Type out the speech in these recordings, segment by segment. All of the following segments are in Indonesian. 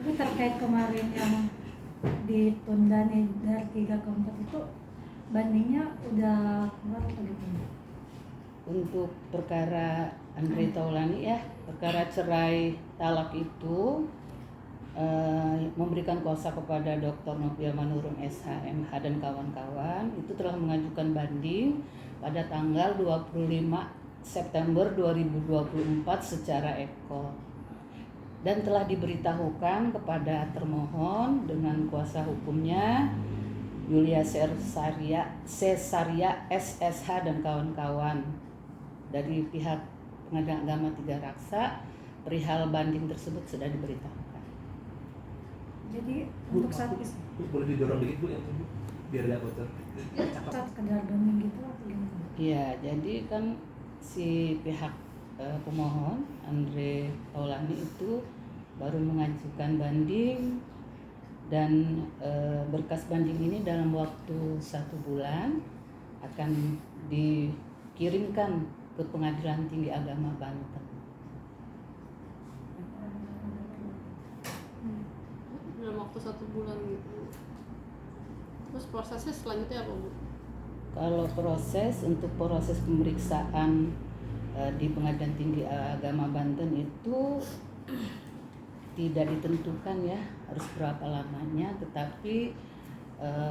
Ini terkait kemarin yang ditunda nih dari 3 ke 4 itu, bandingnya udah keluar atau gimana? Untuk perkara Andre Taulani ya, perkara cerai talak itu memberikan kuasa kepada Dr. Novia Manurung SHMH dan kawan-kawan itu telah mengajukan banding pada tanggal 25 September 2024 secara ekor dan telah diberitahukan kepada termohon dengan kuasa hukumnya Yulia Cesaria SSH dan kawan-kawan dari pihak Pengadilan Agama Tiga Raksa. Perihal banding tersebut sudah diberitahukan. Jadi untuk saat itu boleh didorong dikit Bu yang Bu biar gak bocor. saat sekedar banding gitu atau gimana? Iya, jadi kan si pihak pemohon Andre Taulani itu baru mengajukan banding dan berkas banding ini dalam waktu 1 bulan akan dikirimkan ke Pengadilan Tinggi Agama Banten. Dalam waktu 1 bulan gitu. Terus prosesnya selanjutnya apa Bu? Kalau untuk proses pemeriksaan di Pengadilan Tinggi Agama Banten itu tidak ditentukan ya harus berapa lamanya, tetapi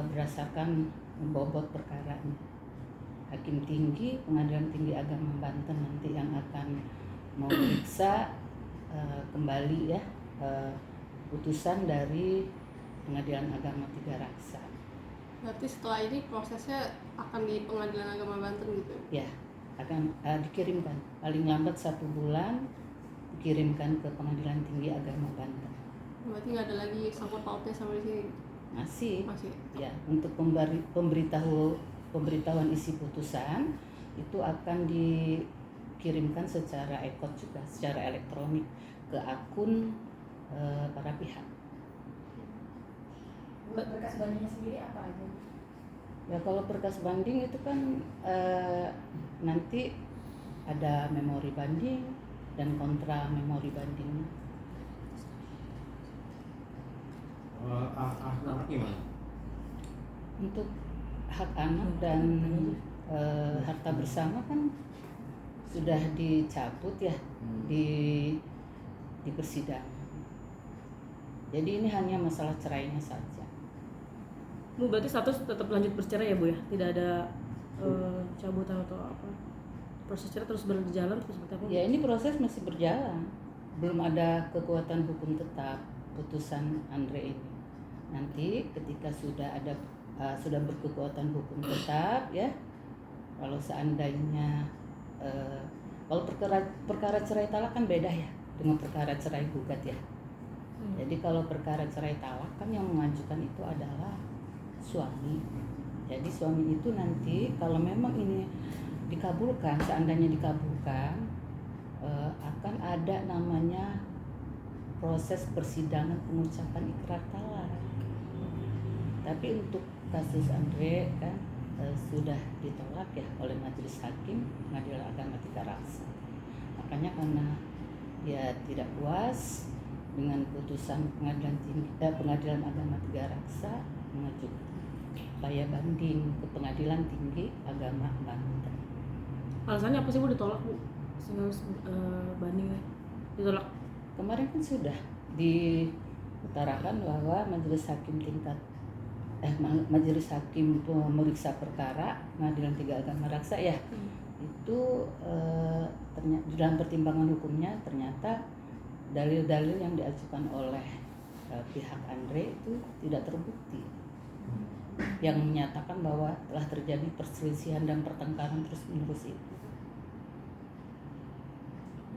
berdasarkan bobot perkaranya. Hakim Tinggi Pengadilan Tinggi Agama Banten nanti yang akan memeriksa kembali ya putusan dari Pengadilan Agama Tiga Raksa. Berarti setelah ini prosesnya akan di Pengadilan Agama Banten gitu? Ya, akan dikirimkan paling lambat 1 bulan dikirimkan ke Pengadilan Tinggi Agama Banten. Berarti nggak ada lagi sangkut pautnya sama di sini? Masih. Ya, untuk pemberitahuan isi putusan itu akan dikirimkan secara e-code juga, secara elektronik ke akun para pihak. Berkas bandingnya sendiri apa aja? Ya kalau berkas banding itu kan nanti ada memori banding dan kontra memori banding. Anak gimana? Untuk hak anak dan harta bersama kan sudah dicabut ya di persidangan. Jadi ini hanya masalah cerainya saja. Bu, berarti status tetap lanjut bercerai ya Bu ya? Tidak ada cabutan atau apa? Proses cerai terus berjalan terus seperti apa? Ya ini proses masih berjalan. Belum ada kekuatan hukum tetap putusan Andre ini. Nanti ketika sudah berkekuatan hukum tetap ya, kalau seandainya kalau perkara cerai talak kan beda ya dengan perkara cerai gugat ya. Jadi kalau perkara cerai talak kan yang mengajukan itu adalah suami. Jadi suami itu nanti kalau memang ini dikabulkan, seandainya dikabulkan, akan ada namanya proses persidangan pengucapan ikrar talak. Tapi untuk kasus Andre kan sudah ditolak ya oleh Majelis Hakim Pengadilan Agama Tiga Raksa. Makanya karena dia tidak puas dengan putusan Pengadilan Agama Tiga Raksa, mengajukan upaya banding ke Pengadilan Tinggi Agama Banten. Alasannya apa sih Bu ditolak Bu? Sehingga harus banding ditolak? Kemarin kan sudah diutarakan bahwa Majelis Hakim pemeriksa perkara Pengadilan Tinggi Agama Raksa ya itu ternyata dalam pertimbangan hukumnya ternyata dalil-dalil yang diajukan oleh pihak Andre itu tidak terbukti, yang menyatakan bahwa telah terjadi perselisihan dan pertengkaran terus-menerus itu.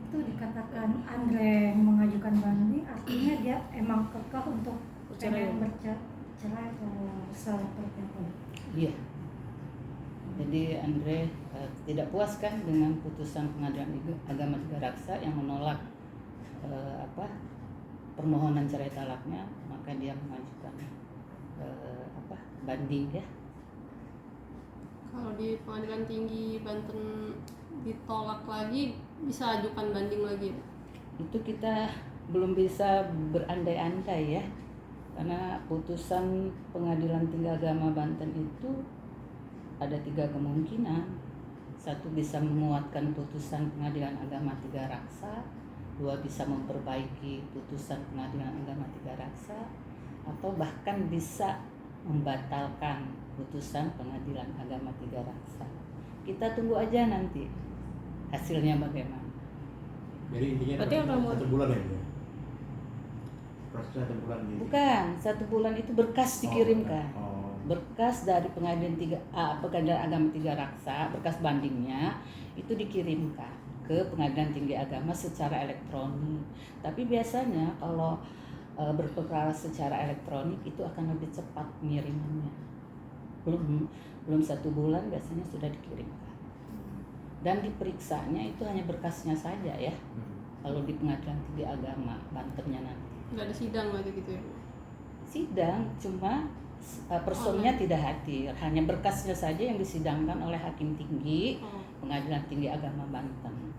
Itu dikatakan Andre mengajukan banding, artinya dia emang kekeh untuk pengen bercerai atau seperti apa? Iya. Jadi Andre tidak puas kan dengan putusan Pengadilan Agama Tiga Raksa yang menolak permohonan cerai talaknya, maka dia mengajukan banding ya. Kalau di Pengadilan Tinggi Banten ditolak lagi, bisa ajukan banding lagi? Itu kita belum bisa berandai-andai ya, karena putusan Pengadilan Tinggi Agama Banten itu ada 3 kemungkinan. 1 bisa menguatkan putusan Pengadilan Agama Tiga Raksa, 2 bisa memperbaiki putusan Pengadilan Agama Tiga Raksa, atau bahkan bisa membatalkan putusan Pengadilan Agama Tiga Raksa. Kita tunggu aja nanti hasilnya bagaimana. Jadi intinya Berarti yang kamu- 1 bulan ya Bu ya? Prosesnya 1 bulan gitu. Bukan, 1 bulan itu berkas dikirimkan. Oh. Berkas dari Pengadilan Agama Tiga Raksa, berkas bandingnya itu dikirimkan ke Pengadilan Tinggi Agama secara elektronik. Tapi biasanya kalau berperkara secara elektronik itu akan lebih cepat pengirimannya. Belum 1 bulan biasanya sudah dikirimkan. Dan diperiksanya itu hanya berkasnya saja ya. Kalau di Pengadilan Tinggi Agama Bantennya nanti. Nggak ada sidang lagi gitu ya Bu? Sidang cuma personnya tidak hadir, hanya berkasnya saja yang disidangkan oleh Hakim Tinggi Oh. Pengadilan Tinggi Agama Banten.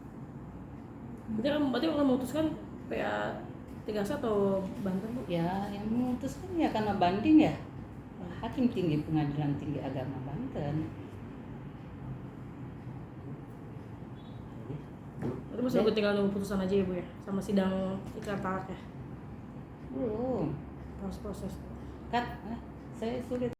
Berarti kalau memutuskan PA 3 atau Banten Bu? Ya, yang memutuskan ya karena banding ya Hakim Tinggi Pengadilan Tinggi Agama Banten. Berarti masih tinggal nunggu putusan aja ya Bu ya, sama sidang ikrar talak ya, Belum. proses. Saya sulit.